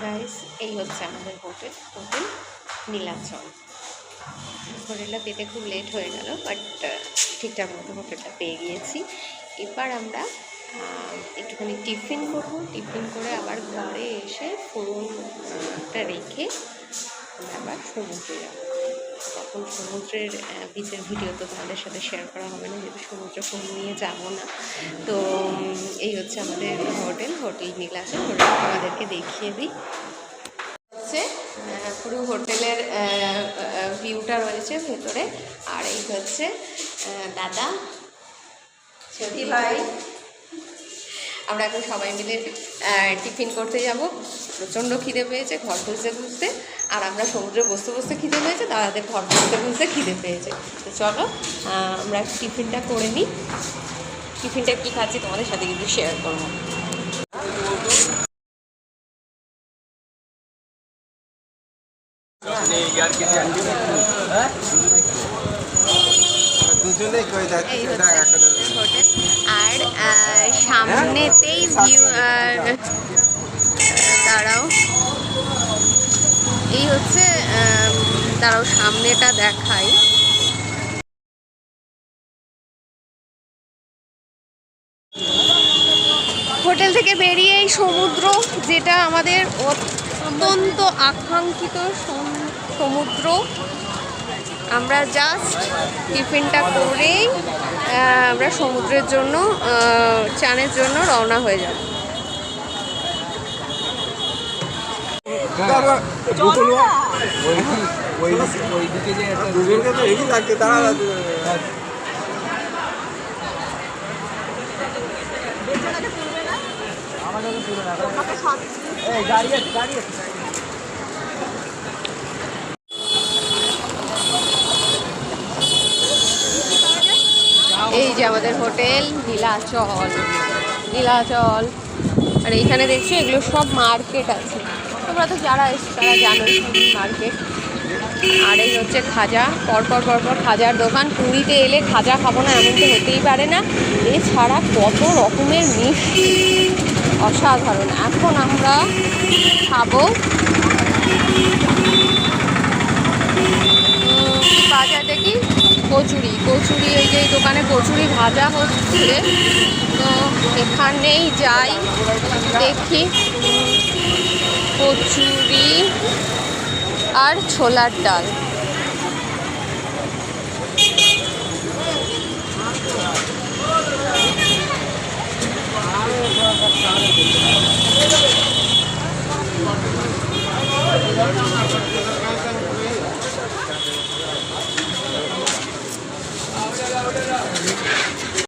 Guys, এই হচ্ছে আমাদের হোটেল নীলাচল। হোটেলটা পেতে খুব লেট হয়ে গেল, বাট ঠিকঠাক মতো হোটেলটা পেয়ে গিয়েছি। এবার আমরা একটুখানি টিফিন করবো। টিফিন করে আবার ঘরে এসে ফোনটা রেখে আমরা আবার সমুদ্রে যাবো। তখন সমুদ্রের বিচের ভিডিও তো তোমাদের সাথে শেয়ার করা হবে না, যেহেতু সমুদ্র ফোন নিয়ে যাবো না। তো এই হচ্ছে আমাদের হোটেল নীলাচল। হোটেল আমাদেরকে দেখিয়ে দিই। হচ্ছে পুরো হোটেলের ভিউটা রয়েছে ভেতরে। আর এই হচ্ছে দাদা, সত্যি ভাই। আমরা এখন সবাই মিলে টিফিন করতে যাব। প্রচণ্ড খিদে পেয়েছে ঘর খুঁজতে খুঁজতে, আর আমরা সমুদ্রে বসতে বসতে খিদে পেয়েছে, দাদাদের ঘর খুঁজতে খুঁজতে খিদে পেয়েছে। তো চলো আমরা টিফিনটা করে নিই। টিফিনটা কী খাচ্ছি তোমাদের সাথে কিন্তু শেয়ার করবো। আর সামনেতেই ভিউ, দাঁড়াও, এই হচ্ছে দাঁড়াও সামনেটা দেখাই। হোটেল থেকে বেরিয়ে এই সমুদ্র, যেটা আমাদের অত্যন্ত আকাঙ্ক্ষিত সমুদ্র। আমরা জাস্ট টিফিনটা করেই আমরা সমুদ্রের জন্য চানের জন্য রওনা হয়ে যাব। এই যে আমাদের হোটেল নীলাচল। আর এইখানে দেখছি এগুলো সব মার্কেট আছে, তোমরা তো যারা এসছো তারা জানোই মার্কেট। আর এই হচ্ছে খাজা, পরপর খাজার দোকান। পুরীতে এলে খাজা খাবো না এমন তো হতেই পারে না। এছাড়া কত রকমের মিষ্টি, অসাধারণ। এখন আমরা খাবো বাজার দেখি কচুরি। এই যে দোকানে কচুরি ভাজা হচ্ছে, তো এখানেই যাই দেখি। কচুরি আর ছোলার ডাল।